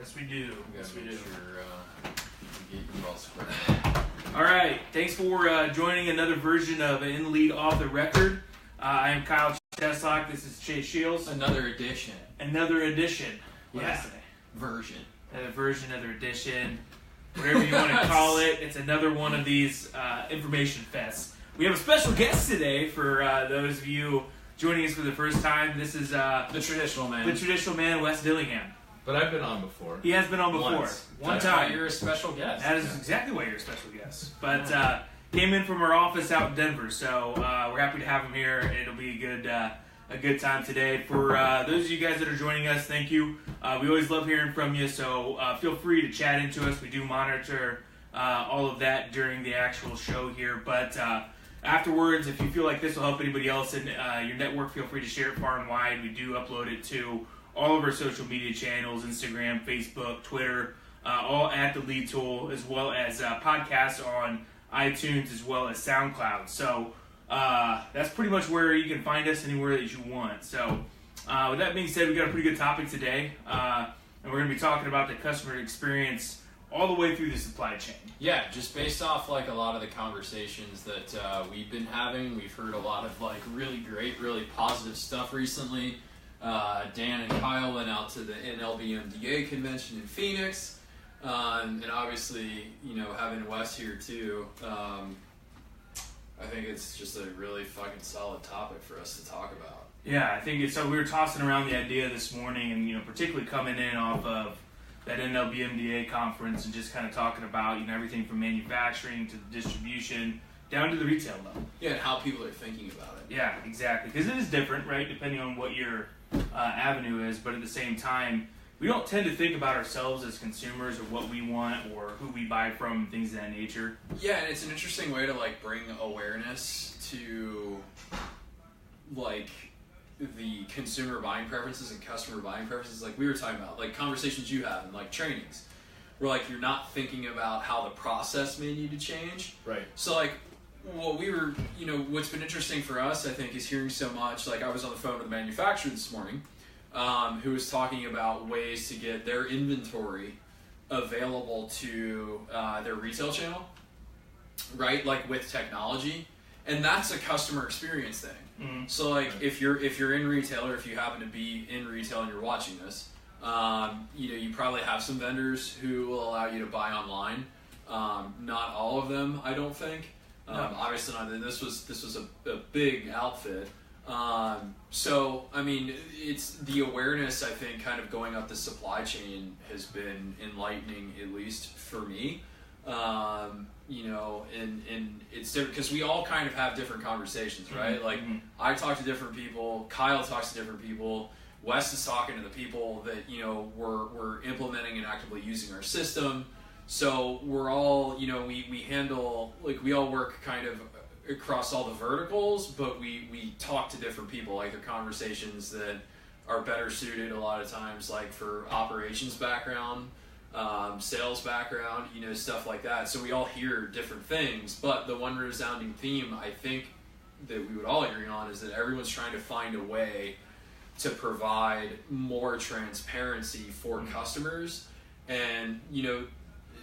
Yes, we do. Yes, we do. Get you all squared. All right. Thanks for joining another version of In Lead Off the Record. I am Kyle Cheslock. This is Chase Shields. Another edition. What Yeah. Version. Another edition. Whatever you want to call it. It's another one of these information fests. We have a special guest today for those of you joining us for the first time. This is the traditional man. Wes Dillingham. But I've been on before. He has been on before. One time. You're a special guest. That is exactly why you're a special guest. But came in from our office out in Denver, so we're happy to have him here. It'll be a good time today. For those of you guys that are joining us, thank you. We always love hearing from you, so feel free to chat into us. We do monitor all of that during the actual show here. But afterwards, if you feel like this will help anybody else in your network, feel free to share it far and wide. We do upload it to all of our social media channels, Instagram, Facebook, Twitter, all at The Lead Tool, as well as podcasts on iTunes, as well as SoundCloud. So that's pretty much where you can find us anywhere that you want. So with that being said, we got a pretty good topic today, and we're going to be talking about the customer experience all the way through the supply chain. Yeah, just based off like a lot of the conversations that we've been having, we've heard a lot of like really great, really positive stuff recently. Dan and Kyle went out to the NLBMDA convention in Phoenix, and obviously, you know, having Wes here too, I think it's just a really fucking solid topic for us to talk about. Yeah, I think it's so. We were tossing around the idea this morning, and you know, particularly coming in off of that NLBMDA conference, and just kind of talking about everything from manufacturing to the distribution down to the retail level. Yeah, and how people are thinking about it. Yeah, exactly, because it is different, right, depending on what your avenue is. But at the same time, we don't tend to think about ourselves as consumers or what we want or who we buy from, things of that nature. Yeah, and it's an interesting way to like bring awareness to like the consumer buying preferences and customer buying preferences, like we were talking about, like conversations you have and like trainings, where like you're not thinking about how the process may need to change. Right. So like what we were, you know, what's been interesting for us, I think, is hearing so much. Like I was on the phone with a manufacturer this morning, who was talking about ways to get their inventory available to their retail channel, right? Like with technology, and that's a customer experience thing. Mm-hmm. So like if you're in retail, or if you happen to be in retail and you're watching this, you know, you probably have some vendors who will allow you to buy online. Not all of them, I don't think. Obviously not. This was a big outfit. So I mean, it's the awareness, I think, kind of going up the supply chain has been enlightening, at least for me. You know, and it's different because we all kind of have different conversations, right? Mm-hmm. Like I talk to different people, Kyle talks to different people, Wes is talking to the people that, you know, we're implementing and actively using our system. So we're all, you know, we handle, like we all work kind of across all the verticals, but we talk to different people. Like they're conversations that are better suited a lot of times, like for operations background, sales background, you know, stuff like that. So we all hear different things, but the one resounding theme I think that we would all agree on is that everyone's trying to find a way to provide more transparency for customers. And, you know,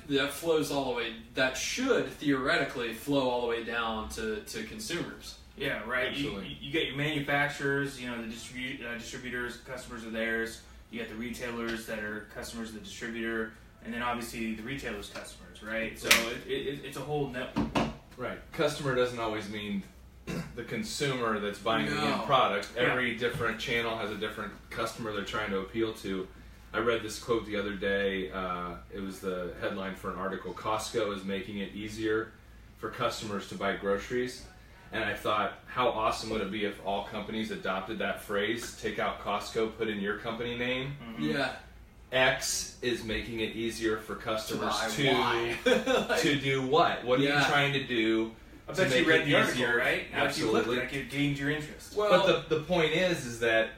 that flows all the way, that should theoretically flow all the way down to consumers. Yeah, right. You get your manufacturers, you know, the distributors, customers of theirs. You get the retailers that are customers of the distributor, and then obviously the retailer's customers, right? So it's a whole network. Right. Customer doesn't always mean the consumer that's buying the end product. Every different channel has a different customer they're trying to appeal to. I read this quote the other day. It was the headline for an article. Costco is making it easier for customers to buy groceries. And I thought, how awesome would it be if all companies adopted that phrase? Take out Costco, put in your company name. Mm-hmm. Yeah. X is making it easier for customers to to do what? What are you trying to do? I bet you read the article, right? Absolutely. Like it gained your interest. Well, but the point is that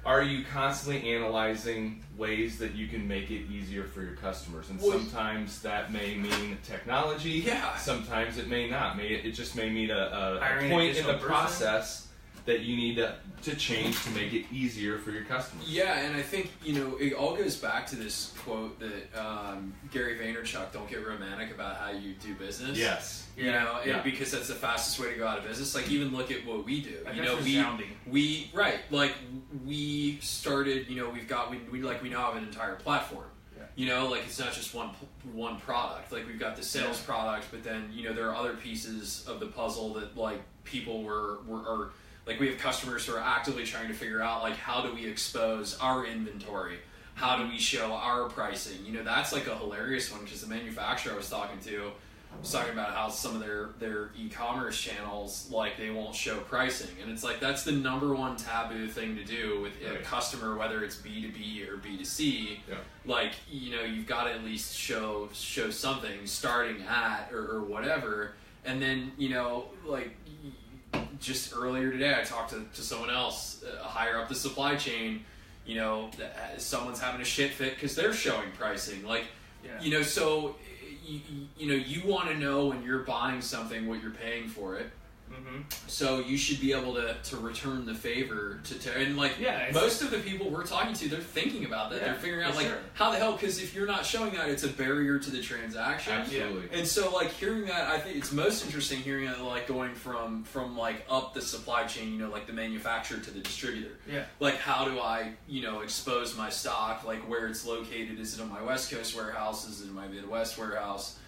are you constantly analyzing ways that you can make it easier for your customers? And sometimes that may mean technology. Yeah. Sometimes it may not. It just may mean a point in the process that you need to change to make it easier for your customers. Yeah, and I think, it all goes back to this quote that Gary Vaynerchuk, don't get romantic about how you do business. Yes. Because that's the fastest way to go out of business. Like, even look at what we do. We started, we now have an entire platform. It's not just one product. Like, we've got the sales product, but then, there are other pieces of the puzzle that, like, people are like, we have customers who are actively trying to figure out, like, how do we expose our inventory? How do we show our pricing? That's, like, a hilarious one, because the manufacturer I was talking to was talking about how some of their e-commerce channels, like, they won't show pricing. And it's like, that's the number one taboo thing to do with a customer, whether it's B2B or B2C. Yeah. Like, you've got to at least show something starting at or whatever. And then, just earlier today, I talked to someone else higher up the supply chain. Someone's having a shit fit because they're showing pricing. Like, so you want to know when you're buying something what you're paying for it. Mm-hmm. So you should be able to return the favor and most of the people we're talking to, they're thinking about that. They're figuring out how the hell, because if you're not showing that, it's a barrier to the transaction. Absolutely. And so hearing that, I think it's most interesting hearing that going from up the supply chain, the manufacturer to the distributor. Yeah. Like, how do I expose my stock? Like, where it's located? Is it in my West Coast warehouse? Is it in my Midwest warehouse?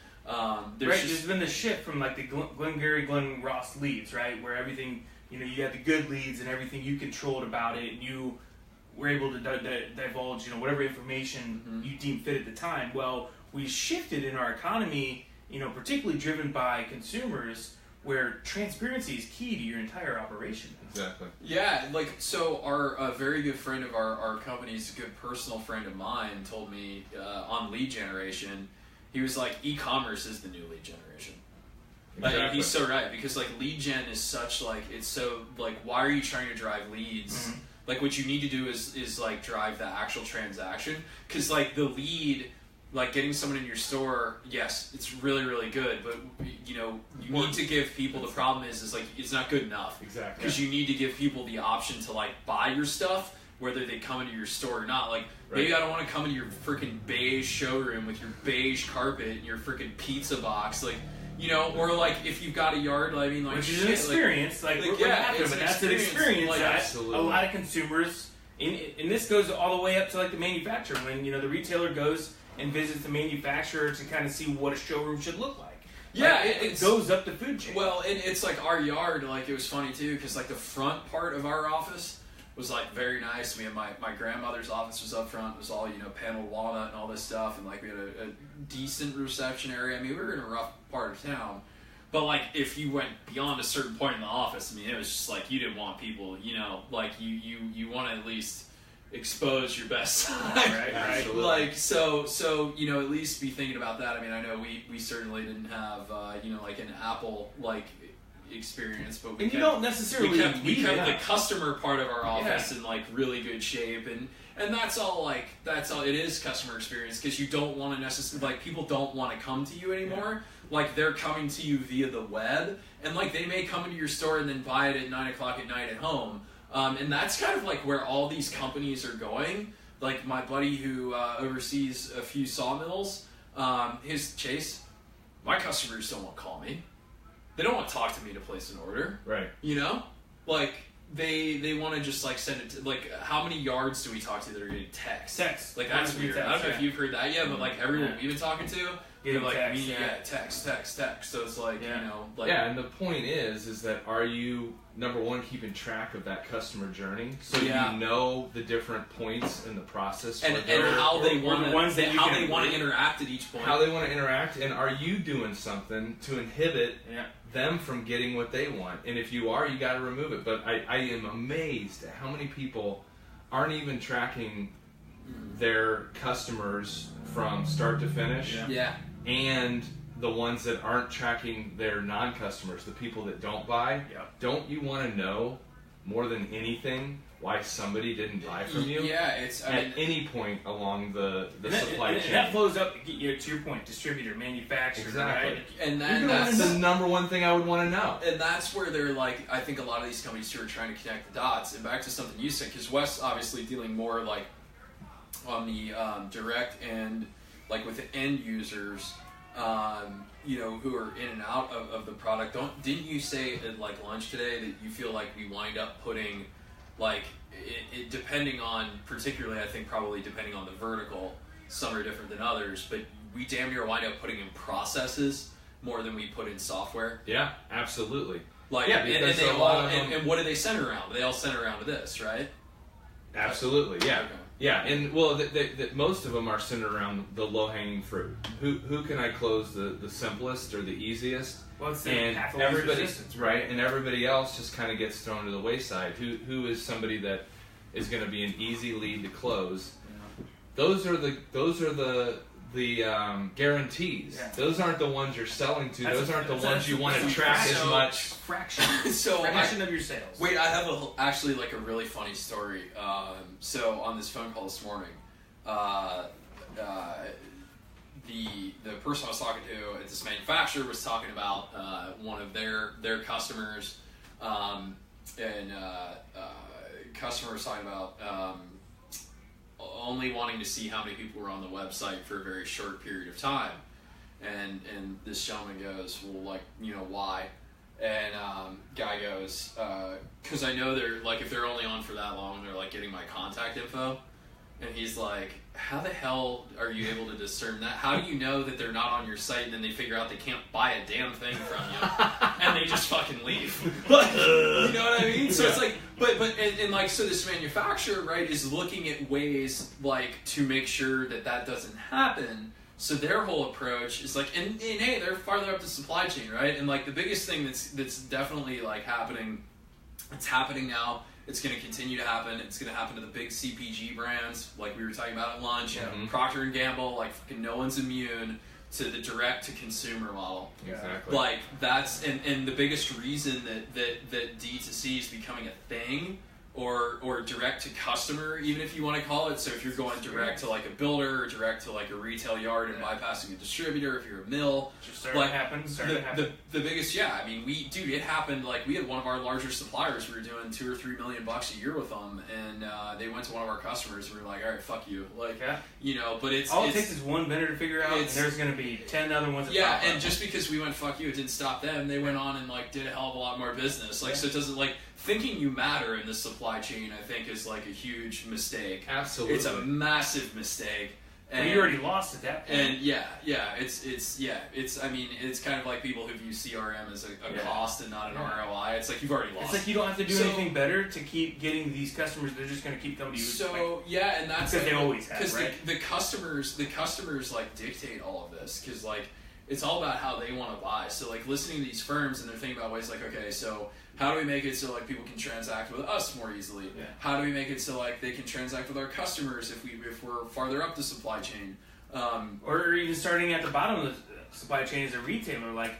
There's been the shift from like the Glengarry Glen Ross leads, right, where everything, you have the good leads and everything you controlled about it, and you were able to divulge, whatever information you deemed fit at the time. Well, we shifted in our economy, particularly driven by consumers, where transparency is key to your entire operation. Exactly. Yeah, so a very good friend of our company's a good personal friend of mine told me on lead generation. He was like, e-commerce is the new lead generation. Exactly. He's so right, because lead gen is such it's so why are you trying to drive leads? Mm-hmm. What you need to do is drive the actual transaction, because the lead, getting someone in your store, yes, it's really, really good, but you need to give people, the problem is it's not good enough. Exactly. Because you need to give people the option to buy your stuff, whether they come into your store or not. Maybe I don't want to come into your freaking beige showroom with your beige carpet and your freaking pizza box, or if you've got a yard, which is an experience, but that's an experience that a lot of consumers, and this goes all the way up to the manufacturer, when the retailer goes and visits the manufacturer to kind of see what a showroom should look like. Yeah, it goes up the food chain. Well, and it's our yard, it was funny too, because the front part of our office was very nice. We had my grandmother's office was up front. It was all paneled walnut and all this stuff, and we had a decent reception area. I mean, we were in a rough part of town, but if you went beyond a certain point in the office, it was just you didn't want people, you want to at least expose your best side, right? Absolutely. So at least be thinking about that. I know we certainly didn't have an Apple experience, but we don't necessarily we kept the customer part of our office in really good shape, and that's all it is, customer experience, because you don't want to necessarily people don't want to come to you anymore. They're coming to you via the web, and they may come into your store and then buy it at 9:00 at night at home, and that's kind of where all these companies are going. My buddy who oversees a few sawmills, his Chase, my customers don't want to call me. They don't want to talk to me to place an order. Right. They want to just send it to how many yards do we talk to that are getting text? Text. That's weird. I don't know if you've heard that yet, but everyone we've been talking to, they're text. So it's and the point is that are you, number one, keeping track of that customer journey, so you know the different points in the process, and how they want to interact at each point. How they want to interact, and are you doing something to inhibit them from getting what they want? And if you are, you got to remove it. But I am amazed at how many people aren't even tracking their customers from start to finish. Yeah. And the ones that aren't tracking their non-customers, the people that don't buy. Don't you want to know more than anything why somebody didn't buy from you. Yeah, it's at any point along the supply chain. And that flows up to your point, distributor, manufacturer, exactly. right? And that's the number one thing I would want to know. And that's where they're like, I think a lot of these companies too are trying to connect the dots. And back to something you said, because Wes obviously dealing more like on the direct end, like with the end users, who are in and out of the product. Didn't you say at like lunch today that you feel like we wind up putting like it depending on, particularly I think probably depending on the vertical, some are different than others, but we damn near wind up putting in processes more than we put in software. Yeah, absolutely. Like, yeah, and they all, and what do they center around? They all center around this, right? Absolutely, yeah. Okay. Yeah, and well, most of them are centered around the low-hanging fruit. Who can I close the simplest or the easiest? Well, it's the and path of everybody, resistance, right? And everybody else just kind of gets thrown to the wayside. Who is somebody that is going to be an easy lead to close? Yeah. Those are the guarantees. Yeah. Those aren't the ones you're selling to. Those aren't the ones you want to track as much. Fraction of your sales. Wait, I have actually like a really funny story. So on this phone call this morning, the person I was talking to at this manufacturer was talking about one of their customers, and customer was talking about only wanting to see how many people were on the website for a very short period of time, and this gentleman goes, well, like, why? And guy goes, because I know they're like, if they're only on for that long, they're like getting my contact info. And he's like, how the hell are you able to discern that? How do you know that they're not on your site and then they figure out they can't buy a damn thing from you and they just fucking leave? Like, you know what I mean? So it's like, but like, so this manufacturer, right, is looking at ways like to make sure that doesn't happen. So their whole approach is like, and hey, they're farther up the supply chain, right? And like the biggest thing that's definitely like happening, it's happening now. It's going to continue to happen. It's going to happen to the big CPG brands, like we were talking about at lunch. Mm-hmm. Procter and Gamble, like fucking no one's immune to the direct to consumer model. Exactly. Like that's and the biggest reason that D2C is becoming a thing, or direct to customer, even if you want to call it. So if you're going direct to like a builder or direct to like a retail yard and bypassing a distributor, if you're a mill, like the biggest, I mean, it happened. Like we had one of our larger suppliers. We were doing $2 or $3 million a year with them, and they went to one of our customers and we were like, all right, fuck you, like, but it's all it takes is one vendor to figure out. And there's going to be 10 other ones. And just because we went fuck you, it didn't stop them. They went on and like did a hell of a lot more business. Like so, it doesn't like. Thinking you matter in the supply chain, I think, is like a huge mistake. Absolutely, it's a massive mistake. And you already lost at that point. And it's. I mean, it's kind of like people who view CRM as a cost and not an ROI. It's like you've already lost. It's like you don't have to do anything better to keep getting these customers. They're just going to keep coming to you. So and that's because they always have. Because the customers like dictate all of this, because like it's all about how they want to buy. So like listening to these firms and they're thinking about ways like, okay, so how do we make it so like people can transact with us more easily? Yeah. How do we make it so like they can transact with our customers if we're farther up the supply chain? Or even starting at the bottom of the supply chain as a retailer, like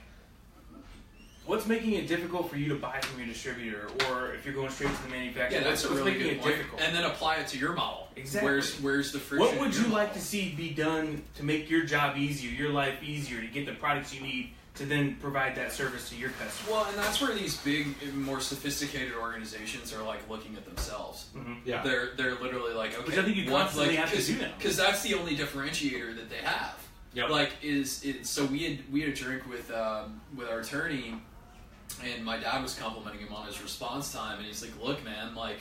what's making it difficult for you to buy from your distributor, or if you're going straight to the manufacturer? Yeah, that's what's really making good it point. difficult. And then apply it to your model. Exactly. Where's the friction? What would you like to see be done to make your job easier, your life easier, to get the products you need to then provide that service to your customer? Well, and that's where these big, more sophisticated organizations are like looking at themselves. Mm-hmm. Yeah, they're literally like, okay, which I think you constantly have to do now, because that's the only differentiator that they have. Yep. Like so we had a drink with our attorney, and my dad was complimenting him on his response time, and he's like, look, man, like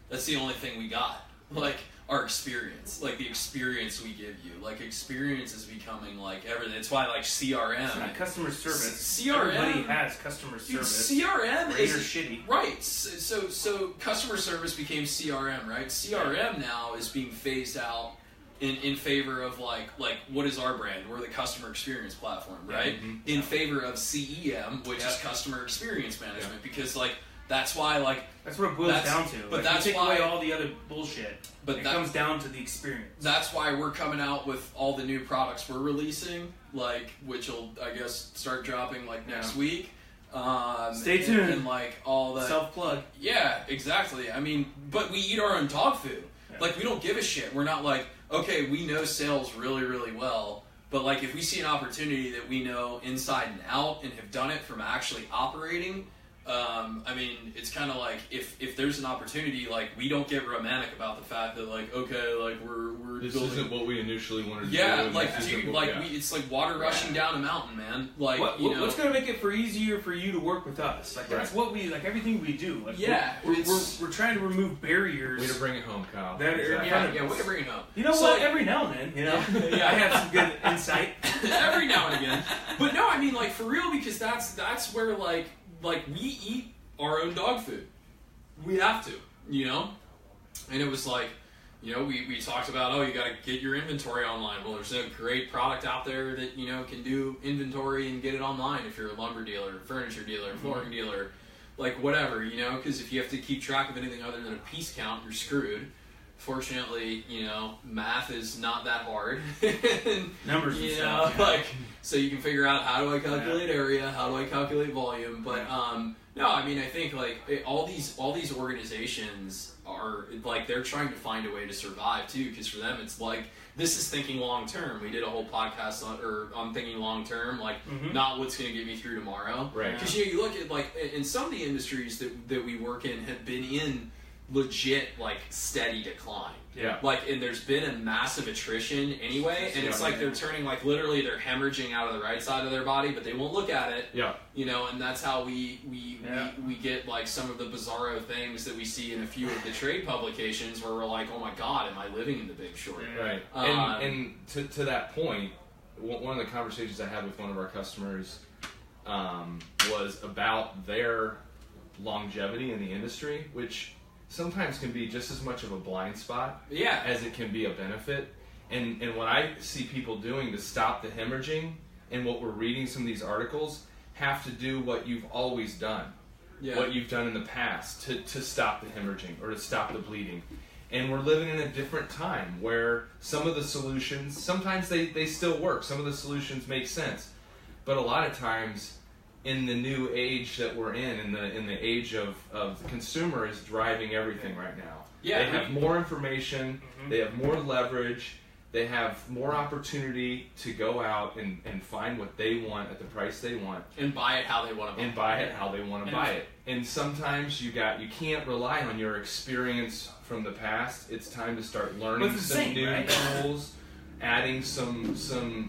that's the only thing we got. Like our experience, like the experience we give you, like experience is becoming like everything. It's why like CRM, it's not customer service. CRM, everybody has customer service. CRM is shitty, right? So customer service became CRM, right? CRM now is being phased out in favor of like what is our brand? We're the customer experience platform, right? Mm-hmm. In favor of CEM, which is customer experience management, because like. That's why, like... That's what it boils down to. But like, that's you take why, away all the other bullshit. But it comes down to the experience. That's why we're coming out with all the new products we're releasing, like, which will, I guess, start dropping, like, next week. Stay tuned. And like all the self-plug. Yeah, exactly. I mean, but we eat our own dog food. Yeah. Like, we don't give a shit. We're not like, okay, we know sales really, really well, but like if we see an opportunity that we know inside and out and have done it from actually operating, I mean, it's kind of like if there's an opportunity, like we don't get romantic about the fact that like, okay, like we're this building, isn't what we initially wanted to do. yeah, like dude, what, like yeah. it's like water rushing down a mountain, man. Like what's gonna make it easier for you to work with us? Like that's what we like. Everything we do. Like, yeah, we're trying to remove barriers. Way to bring it home, Kyle. Yeah, way to bring it home. You know so, what? like, every now and then, you know, yeah. I have some good insight. Every now and again, but no, I mean like for real, because that's where like we eat our own dog food. We have to, you know? And it was like, you know, we talked about, oh, you got to get your inventory online. Well, there's a great product out there that, you know, can do inventory and get it online if you're a lumber dealer, furniture dealer, flooring dealer, like whatever, you know? Because if you have to keep track of anything other than a piece count, you're screwed. Fortunately, you know, math is not that hard. Numbers and you stuff. know, like, so you can figure out how do I calculate area, how do I calculate volume, but no, I mean, I think like all these organizations are like they're trying to find a way to survive too, because for them it's like this is thinking long term. We did a whole podcast on thinking long term, like not what's going to get me through tomorrow. Right. Because you look at like in some of the industries that we work in have been in legit like steady decline. Yeah. Like, and there's been a massive attrition anyway, and it's like they're turning like literally they're hemorrhaging out of the right side of their body, but they won't look at it. Yeah. You know, and that's how we get like some of the bizarro things that we see in a few of the trade publications where we're like, oh my god, am I living in the Big Short? Right. And to that point, one of the conversations I had with one of our customers was about their longevity in the industry, which sometimes can be just as much of a blind spot as it can be a benefit. And what I see people doing to stop the hemorrhaging, and what we're reading some of these articles, have to do what you've always done, what you've done in the past to stop the hemorrhaging or to stop the bleeding. And we're living in a different time where some of the solutions, sometimes they still work, some of the solutions make sense, but a lot of times in the new age that we're in the age of the consumer is driving everything right now. Yeah, they have more information, they have more leverage, they have more opportunity to go out and find what they want at the price they want. And buy it how they want to buy it. And buy it how they want to buy it. And sometimes you can't rely on your experience from the past. It's time to start learning some new tools. Adding some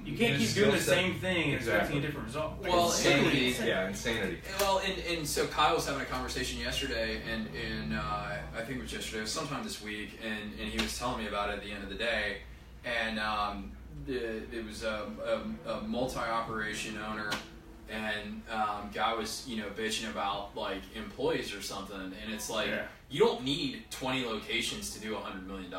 you can't keep doing the same thing and expecting a different result. Well, insanity. Well, and so Kyle was having a conversation yesterday, and I think it was yesterday, it was sometime this week, and he was telling me about it at the end of the day, and it was a multi-operation owner, and guy was bitching about like employees or something, and it's like you don't need 20 locations to do $100 million.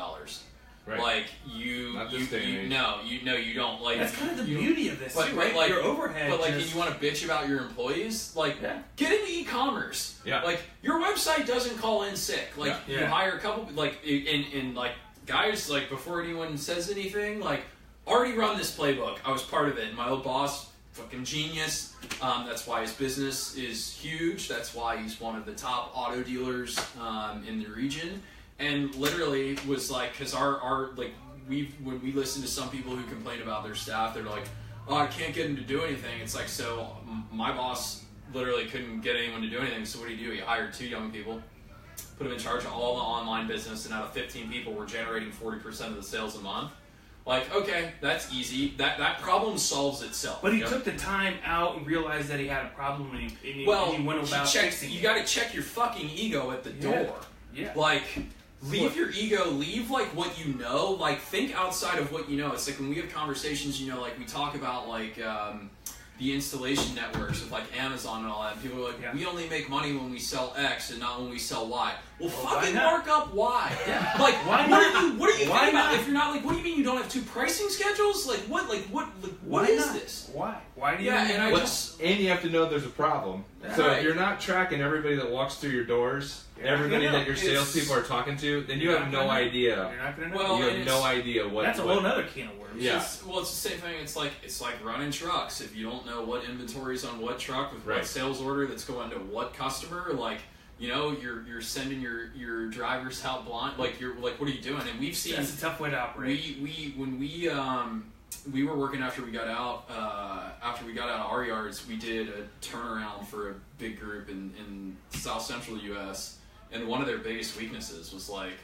Right. Like you don't. Like that's kind of the beauty of this, too, right? Like your overhead. But like, and you want to bitch about your employees? Like, get into e-commerce. Yeah. Like, your website doesn't call in sick. Like, you hire a couple. Like, and like guys, like before anyone says anything, like already run this playbook. I was part of it. My old boss, fucking genius. That's why his business is huge. That's why he's one of the top auto dealers in the region. And literally was like, because our like when we listen to some people who complain about their staff, they're like, oh, I can't get them to do anything. It's like, so my boss literally couldn't get anyone to do anything. So what do? He hired 2 young people, put them in charge of all the online business, and out of 15 people, we're generating 40% of the sales a month. Like, okay, that's easy. That problem solves itself. But he took the time out and realized that he had a problem, and he went about fixing it. You got to check your fucking ego at the door. Yeah. Like, leave your ego, leave like what you know, like think outside of what you know. It's like when we have conversations, like we talk about like the installation networks with like Amazon and all that. And people are like, we only make money when we sell X and not when we sell Y. Well, fucking mark up Y. Yeah. Like, why what not? What are you why thinking not? about? If you're not like, what do you mean you don't have 2 pricing schedules? Like, what is this? Why? Why do you? Yeah, and and you have to know there's a problem. So if you're not tracking everybody that walks through your doors, everybody that your salespeople are talking to, then you have no idea. You're not gonna know. Well, you have no idea what. That's a whole other can of worms. Yeah. It's the same thing. It's like running trucks. If you don't know what inventory is on what truck with what sales order that's going to what customer, like, you know, you're sending your drivers out blind. Like, you're like, what are you doing? And we've seen that's a tough way to operate. We were working after we got out of our yards. We did a turnaround for a big group in South Central U.S. and one of their biggest weaknesses was like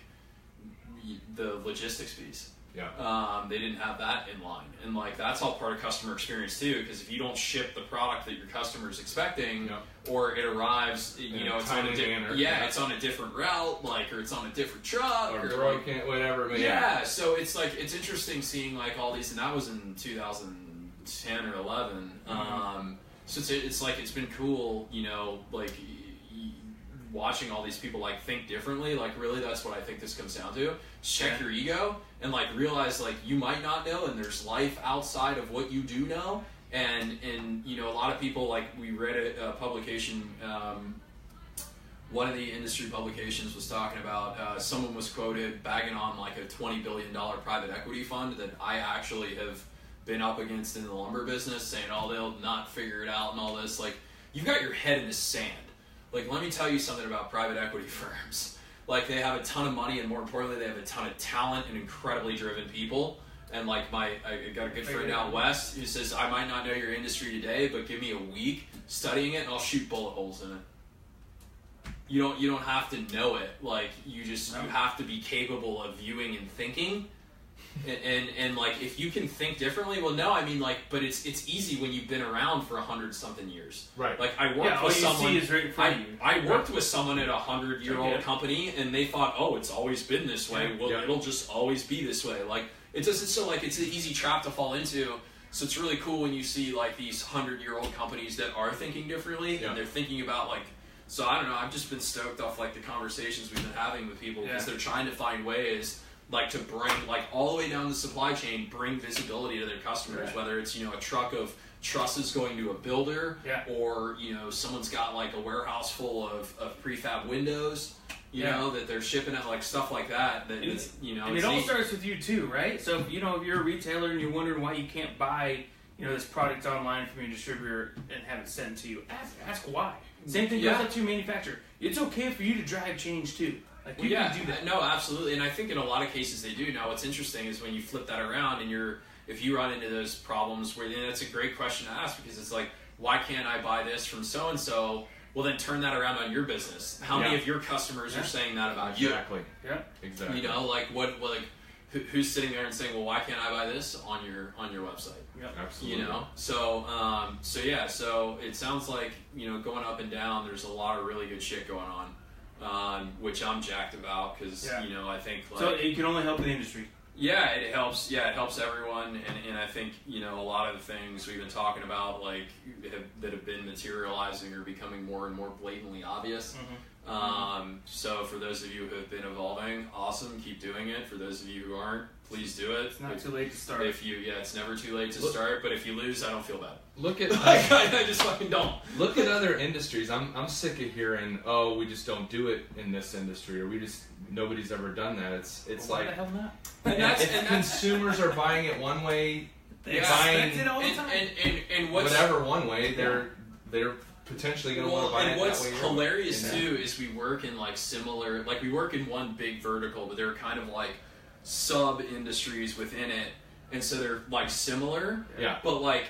the logistics piece. Yeah. They didn't have that in line, and like that's all part of customer experience too. Because if you don't ship the product that your customer is expecting, or it arrives, you know, it's on it's on a different route, like, or it's on a different truck, or broken, like, whatever. Yeah. So it's like it's interesting seeing like all these, and that was in 2010 or 11. So it's like it's been cool, you know, like watching all these people like think differently. Like, really, that's what I think this comes down to. Check your ego and like realize like you might not know, and there's life outside of what you do know. And you know, a lot of people, like, we read a publication. One of the industry publications was talking about someone was quoted bagging on like a $20 billion private equity fund that I actually have been up against in the lumber business, saying, oh, they'll not figure it out and all this. Like, you've got your head in the sand. Like, let me tell you something about private equity firms. Like, they have a ton of money, and more importantly, they have a ton of talent and incredibly driven people. And like I got a good friend out west who says, I might not know your industry today, but give me a week studying it and I'll shoot bullet holes in it. You don't have to know it. Like, you have to be capable of viewing and thinking. And like, if you can think differently, well, no, I mean, like, but it's easy when you've been around for 100-something years. Right. Like, I worked with someone. I worked with someone at a 100-year-old company, and they thought, oh, it's always been this way. Well, it'll just always be this way. Like, it doesn't. So like, it's an easy trap to fall into. So it's really cool when you see like these 100-year-old companies that are thinking differently, and they're thinking about like. So I don't know. I've just been stoked off like the conversations we've been having with people because they're trying to find ways. Like, to bring, like, all the way down the supply chain, bring visibility to their customers, whether it's, you know, a truck of trusses going to a builder, or, you know, someone's got, like, a warehouse full of prefab windows, you know, that they're shipping out, like, stuff like that, it's, you know. And it all starts with you, too, right? So, if, you know, if you're a retailer and you're wondering why you can't buy, you know, this product online from your distributor and have it sent to you, ask why. Same thing goes up to your manufacturer. It's okay for you to drive change, too. Like, you can do that. No, absolutely, and I think in a lot of cases they do. Now, what's interesting is when you flip that around, and if you run into those problems, where then it's a great question to ask, because it's like, why can't I buy this from so and so? Well, then turn that around on your business. How many of your customers are saying that about you? Exactly. Yeah. Exactly. You know, like who's sitting there and saying, well, why can't I buy this on your website? Yeah, absolutely. You know, so it sounds like, you know, going up and down, there's a lot of really good shit going on. Which I'm jacked about because, you know, I think like... So it can only help the industry. Yeah, it helps. Yeah, it helps everyone. And I think, you know, a lot of the things we've been talking about, like, that have been materializing are becoming more and more blatantly obvious. So for those of you who have been evolving, awesome, keep doing it. For those of you who aren't, please do it. It's not too late to start. It's never too late to start, but if you lose, I don't feel bad. Look at I just fucking don't. Look at other industries. I'm sick of hearing, oh, we just don't do it in this industry, or nobody's ever done that. It's why like, the hell not? If consumers are buying it one way, expect it all the time. And whatever one way, they're potentially going to want to buy it that way. And what's hilarious too is we work in like similar, like we work in one big vertical, but they're kind of like sub industries within it, and so they're like similar. Yeah. But like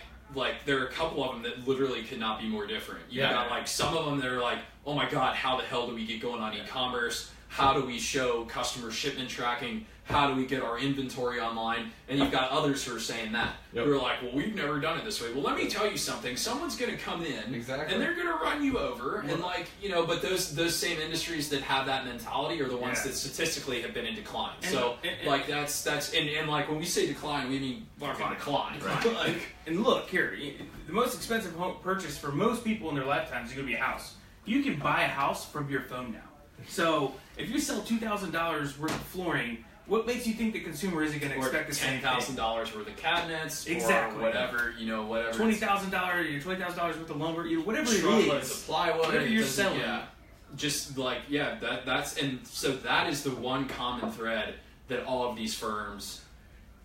there are a couple of them that literally could not be more different. You got like some of them that are like, oh my god, how the hell do we get going on e-commerce? How do we show customer shipment tracking? How do we get our inventory online? And you've got others who are saying that. Who are like, well, we've never done it this way. Well, let me tell you something. Someone's going to come in, and they're going to run you over. And like, you know, but those same industries that have that mentality are the ones that statistically have been in decline. So like that's and like when we say decline, we mean fucking decline. Right. Like, and look here, the most expensive home purchase for most people in their lifetimes is going to be a house. You can buy a house from your phone now. So if you sell $2,000 worth of flooring what makes you think the consumer isn't going to expect the same thing? $10,000 worth of cabinets, exactly, or whatever, whatever. $20,000 worth of lumber, whatever it truckloads is, of plywood, whatever you're selling. Yeah, just like that's and so that is the one common thread that all of these firms.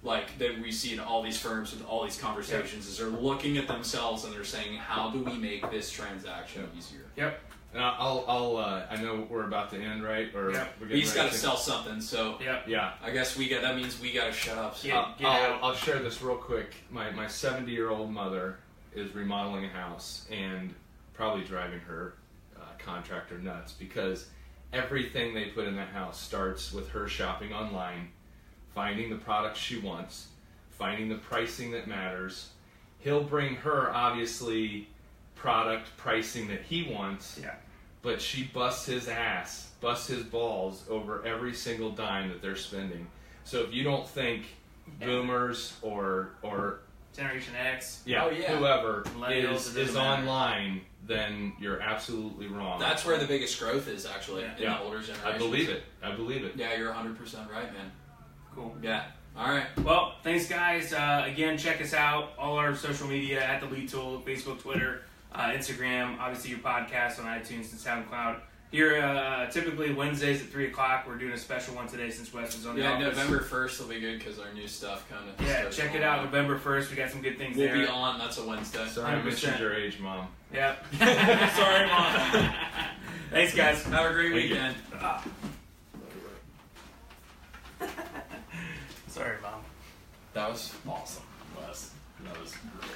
Like that we see in all these firms with all these conversations is they're looking at themselves and they're saying, how do we make this transaction easier? Yep. And I know we're about to end, right? Or we just got to sell something, so yeah. I guess that means we got to shut up. So. I'll share this real quick. My 70-year-old mother is remodeling a house and probably driving her contractor nuts because everything they put in that house starts with her shopping online, finding the products she wants, finding the pricing that matters. He'll bring her, obviously, product pricing that he wants, but she busts his balls over every single dime that they're spending. So if you don't think boomers or Generation X, whoever is online, then you're absolutely wrong. That's where the biggest growth is, actually, in the older generation. I believe it. Yeah, you're 100% right, man. Cool. Yeah. All right. Well, thanks, guys. Again, check us out. All our social media at The Lead Tool, Facebook, Twitter, Instagram, obviously your podcast on iTunes and SoundCloud. Here, typically Wednesdays at 3 o'clock. We're doing a special one today since Wes was on the office. November 1st will be good because our new stuff kind of... Yeah, check it out. November 1st. We got some good things we'll there. We'll be on. That's a Wednesday. Sorry, I mentioned your age, Mom. Yep. Sorry, Mom. Thanks, guys. Have a great weekend. Sorry, Mom. That was awesome. That was great.